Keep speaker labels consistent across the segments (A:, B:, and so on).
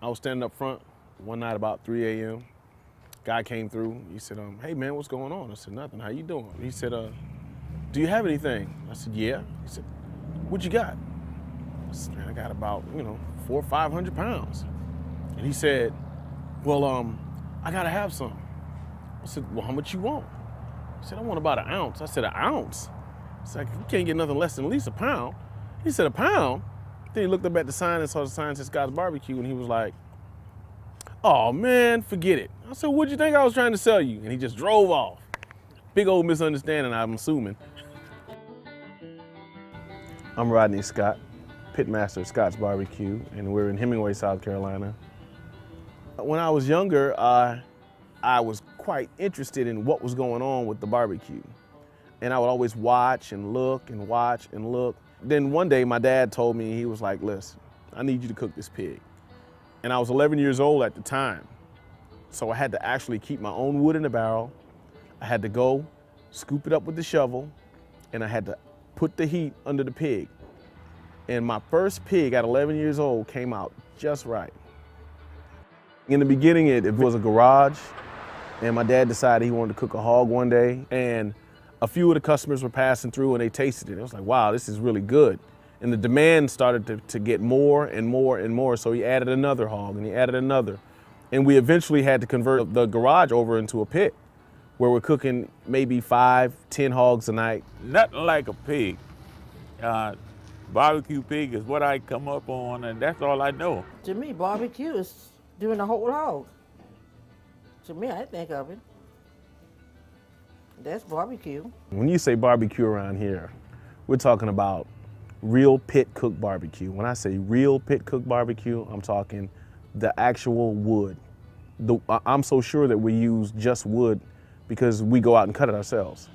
A: I was standing up front one night about 3 a.m. Guy came through. He said, hey man, what's going on? I said, nothing. How you doing? He said, do you have anything? I said, yeah. He said, what you got? I said, man, I got about, 400 or 500 pounds. And he said, well, I gotta have some. I said, well, how much you want? He said, I want about an ounce. I said, an ounce? He's like, you can't get nothing less than at least a pound. He said, a pound? Then he looked up at the sign and saw the sign said Scott's Barbecue, and he was like, oh man, forget it. I said, what'd you think I was trying to sell you? And he just drove off. Big old misunderstanding, I'm assuming. I'm Rodney Scott, pitmaster at Scott's Barbecue, and we're in Hemingway, South Carolina. When I was younger, I was quite interested in what was going on with the barbecue. And I would always watch and look and watch and look. Then one day my dad told me, he was like, listen, I need you to cook this pig. And I was 11 years old at the time. So I had to actually keep my own wood in the barrel. I had to go scoop it up with the shovel, and I had to put the heat under the pig. And my first pig at 11 years old came out just right. In the beginning, it was a garage, and my dad decided he wanted to cook a hog one day, and a few of the customers were passing through and they tasted it. It was like, wow, this is really good. And the demand started to get more and more and more, so he added another hog and he added another. And we eventually had to convert the garage over into a pit where we're cooking maybe 5, 10 hogs a night.
B: Nothing like a pig. Barbecue pig is what I come up on, and that's all I know.
C: To me, barbecue is doing a whole hog. To me, I think of it. That's barbecue.
A: When you say barbecue around here, we're talking about real pit cooked barbecue. When I say real pit cooked barbecue, I'm talking the actual wood. I'm so sure that we use just wood because we go out and cut it ourselves.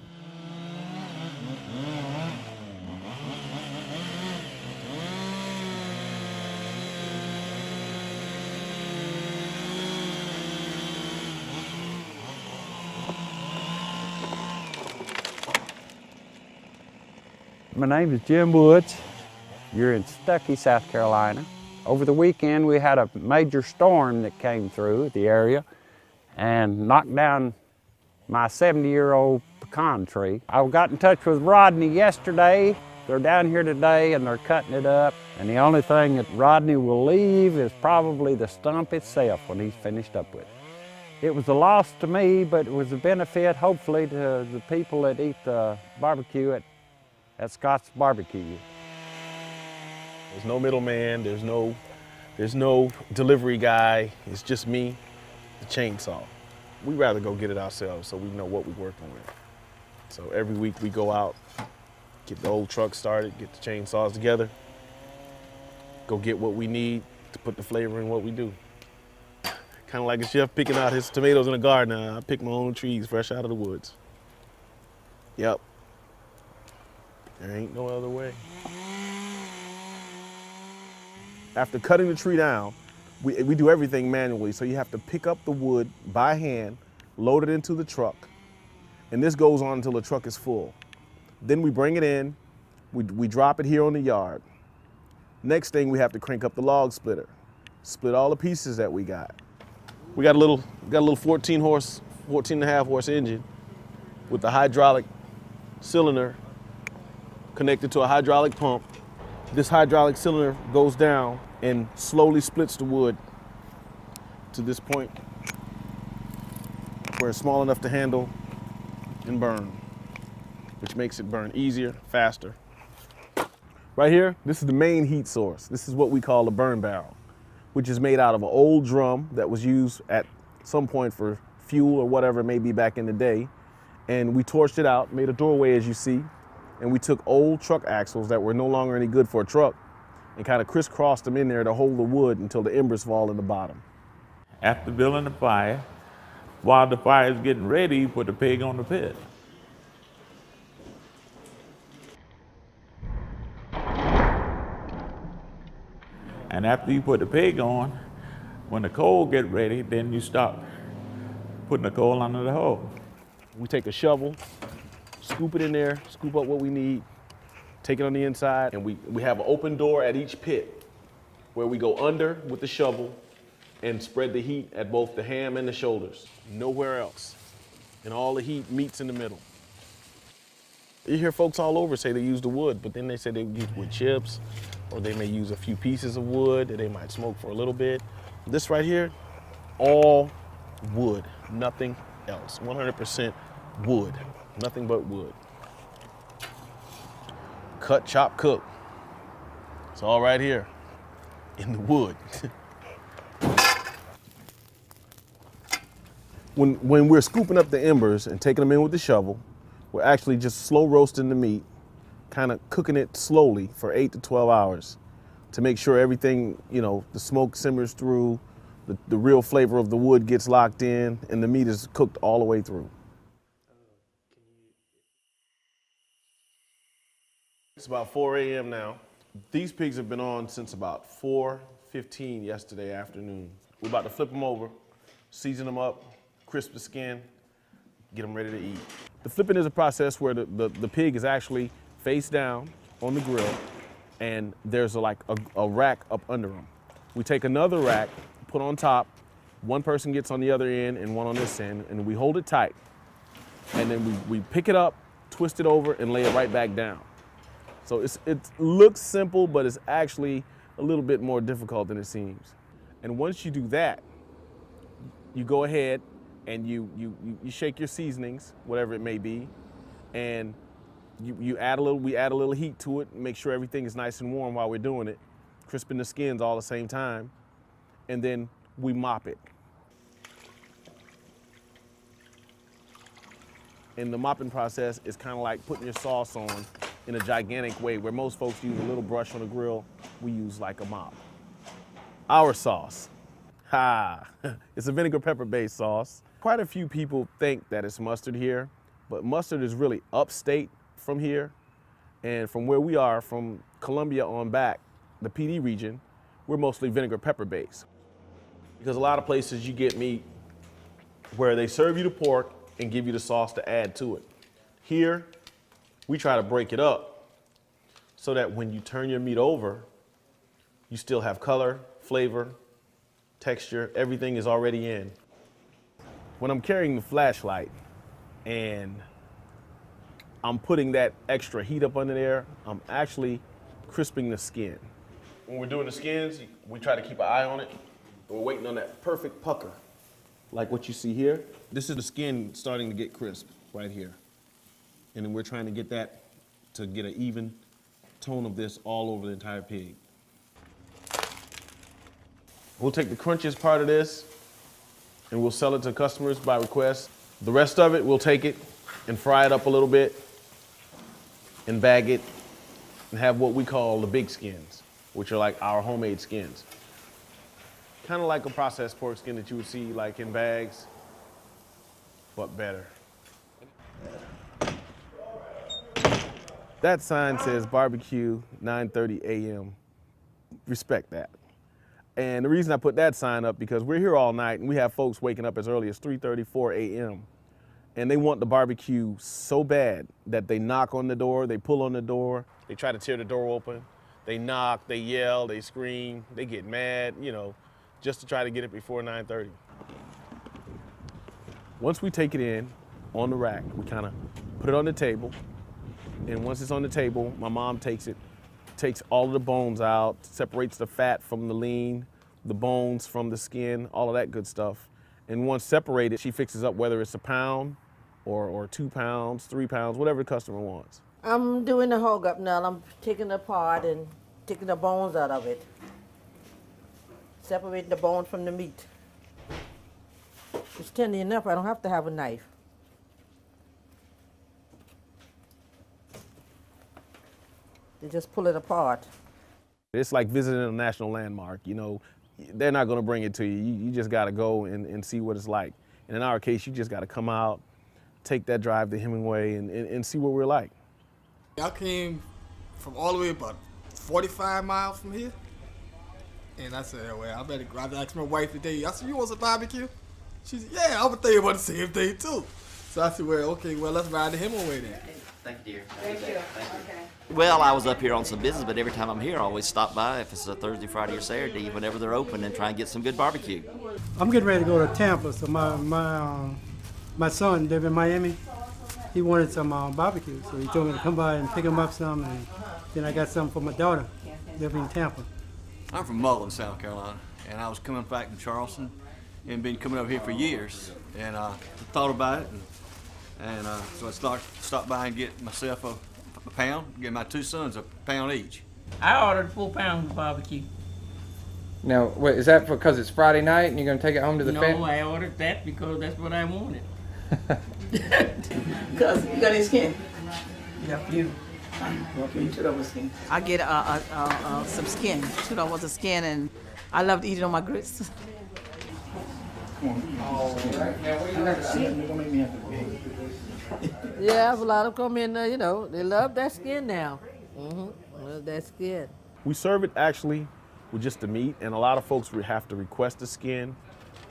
D: My name is Jim Woods. You're in Stuckey, South Carolina. Over the weekend, we had a major storm that came through the area and knocked down my 70-year-old pecan tree. I got in touch with Rodney yesterday. They're down here today and they're cutting it up. And the only thing that Rodney will leave is probably the stump itself when he's finished up with it. It was a loss to me, but it was a benefit, hopefully, to the people that eat the barbecue at Scott's Barbecue.
A: There's no middleman, there's no delivery guy, it's just me, the chainsaw. We'd rather go get it ourselves so we know what we're working with. So every week we go out, get the old truck started, get the chainsaws together, go get what we need to put the flavor in what we do. Kind of like a chef picking out his tomatoes in the garden. I pick my own trees fresh out of the woods. Yep. There ain't no other way. After cutting the tree down, we do everything manually, so you have to pick up the wood by hand, load it into the truck, and this goes on until the truck is full. Then we bring it in, we drop it here on the yard. Next thing, we have to crank up the log splitter, split all the pieces that we got. We got a little 14 and a half horse engine with the hydraulic cylinder connected to a hydraulic pump. This hydraulic cylinder goes down and slowly splits the wood to this point where it's small enough to handle and burn, which makes it burn easier, faster. Right here, this is the main heat source. This is what we call a burn barrel, which is made out of an old drum that was used at some point for fuel or whatever it may be back in the day. And we torched it out, made a doorway as you see, and we took old truck axles that were no longer any good for a truck and kind of crisscrossed them in there to hold the wood until the embers fall in the bottom.
B: After building the fire, while the fire is getting ready, you put the pig on the pit. And after you put the pig on, when the coal get ready, then you start putting the coal under the hole.
A: We take a shovel, scoop it in there, scoop up what we need, take it on the inside, and we have an open door at each pit where we go under with the shovel and spread the heat at both the ham and the shoulders. Nowhere else. And all the heat meets in the middle. You hear folks all over say they use the wood, but then they say they use wood chips, or they may use a few pieces of wood that they might smoke for a little bit. This right here, all wood, nothing else. 100% wood, nothing but wood. Cut, chop, cook. It's all right here in the wood. When we're scooping up the embers and taking them in with the shovel, we're actually just slow roasting the meat, kind of cooking it slowly for 8 to 12 hours to make sure everything, the smoke simmers through, the real flavor of the wood gets locked in, and the meat is cooked all the way through. It's about 4 a.m. now. These pigs have been on since about 4:15 yesterday afternoon. We're about to flip them over, season them up, crisp the skin, get them ready to eat. The flipping is a process where the pig is actually face down on the grill, and there's a rack up under them. We take another rack, put on top, one person gets on the other end and one on this end, and we hold it tight. And then we pick it up, twist it over, and lay it right back down. So it looks simple, but it's actually a little bit more difficult than it seems. And once you do that, you go ahead and you shake your seasonings, whatever it may be, and we add a little heat to it, make sure everything is nice and warm while we're doing it, crisping the skins all at the same time, and then we mop it. And the mopping process is kind of like putting your sauce on in a gigantic way, where most folks use a little brush on the grill, we use like a mop. Our sauce, it's a vinegar pepper based sauce. Quite a few people think that it's mustard here, but mustard is really upstate from here. And from where we are, from Columbia on back, the PD region, we're mostly vinegar pepper based. Because a lot of places you get meat where they serve you the pork and give you the sauce to add to it. Here, we try to break it up so that when you turn your meat over, you still have color, flavor, texture, everything is already in. When I'm carrying the flashlight and I'm putting that extra heat up under there, I'm actually crisping the skin. When we're doing the skins, we try to keep an eye on it. We're waiting on that perfect pucker, like what you see here. This is the skin starting to get crisp right here. And then we're trying to get that to get an even tone of this all over the entire pig. We'll take the crunchiest part of this and we'll sell it to customers by request. The rest of it, we'll take it and fry it up a little bit and bag it and have what we call the big skins, which are like our homemade skins. Kind of like a processed pork skin that you would see like in bags, but better. That sign says barbecue 9:30 a.m. Respect that. And the reason I put that sign up because we're here all night and we have folks waking up as early as 3:30, 4 a.m. And they want the barbecue so bad that they knock on the door, they pull on the door, they try to tear the door open, they knock, they yell, they scream, they get mad, just to try to get it before 9:30. Once we take it in on the rack, we kind of put it on the table. And once it's on the table, my mom takes all of the bones out, separates the fat from the lean, the bones from the skin, all of that good stuff. And once separated, she fixes up whether it's a pound or 2 pounds, 3 pounds, whatever the customer wants.
C: I'm doing the hog up now. I'm taking it apart and taking the bones out of it. Separating the bone from the meat. It's tender enough, I don't have to have a knife. You just pull it apart.
A: It's like visiting a national landmark, They're not gonna bring it to you. You just gotta go and see what it's like. And in our case, you just gotta come out, take that drive to Hemingway and see what we're like.
E: I came from all the way about 45 miles from here. And I said, well, I better grab to ask my wife today. I said, you want some barbecue? She said, yeah, I was thinking about the same thing too. So I said, well, okay, let's ride to Hemingway then.
F: Thank you, dear.
G: Thank you.
F: Well, I was up here on some business, but every time I'm here, I always stop by if it's a Thursday, Friday, or Saturday, whenever they're open, and try and get some good barbecue.
H: I'm getting ready to go to Tampa, so my son live in Miami. He wanted some barbecue, so he told me to come by and pick him up some, and then I got some for my daughter, living in Tampa.
I: I'm from Mullen, South Carolina, and I was coming back from Charleston and been coming over here for years, and thought about it, and so I stopped by and get myself a pound, get my two sons a pound each.
G: I ordered 4 pounds of barbecue.
J: Now, wait, is that because it's Friday night and you're going to take it home to the
G: No,
J: family?
G: I ordered that because that's what I wanted.
K: Because you got any skin?
G: Yep, you.
K: Want me to skin?
L: I get some skin, $2 a skin, and I love to eat it on my grits.
C: Yeah, a lot of them come in there, you know, they love that skin now. Love that skin.
A: We serve it actually with just the meat, and a lot of folks would have to request the skin,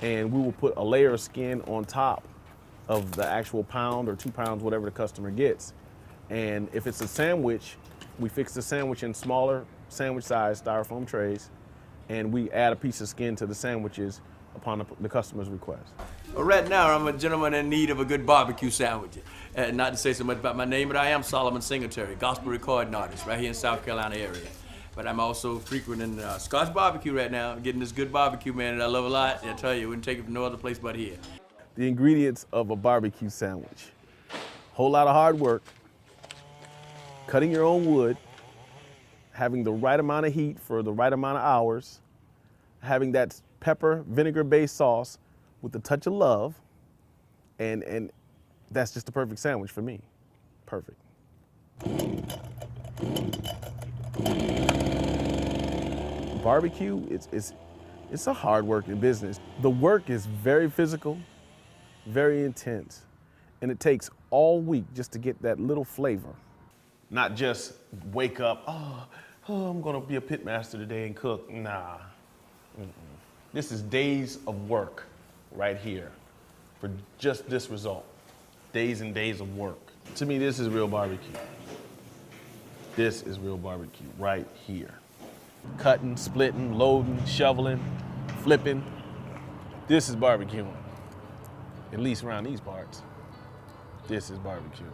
A: and we will put a layer of skin on top of the actual pound or 2 pounds, whatever the customer gets. And if it's a sandwich, we fix the sandwich in smaller sandwich size styrofoam trays, and we add a piece of skin to the sandwiches upon the customer's request.
I: Well, right now, I'm a gentleman in need of a good barbecue sandwich. Not to say so much about my name, but I am Solomon Singletary, gospel recording artist right here in South Carolina area. But I'm also frequenting Scotch Barbecue right now, getting this good barbecue, man, that I love a lot. And I tell you, wouldn't take it from no other place but here.
A: The ingredients of a barbecue sandwich: whole lot of hard work, cutting your own wood, having the right amount of heat for the right amount of hours, having that pepper, vinegar-based sauce with a touch of love, and that's just the perfect sandwich for me. Perfect. Barbecue, it's a hard-working business. The work is very physical, very intense, and it takes all week just to get that little flavor. Not just wake up, oh, I'm gonna be a pitmaster today and cook. Nah. This is days of work right here for just this result. Days and days of work. To me, this is real barbecue. This is real barbecue right here. Cutting, splitting, loading, shoveling, flipping. This is barbecuing. At least around these parts. This is barbecuing.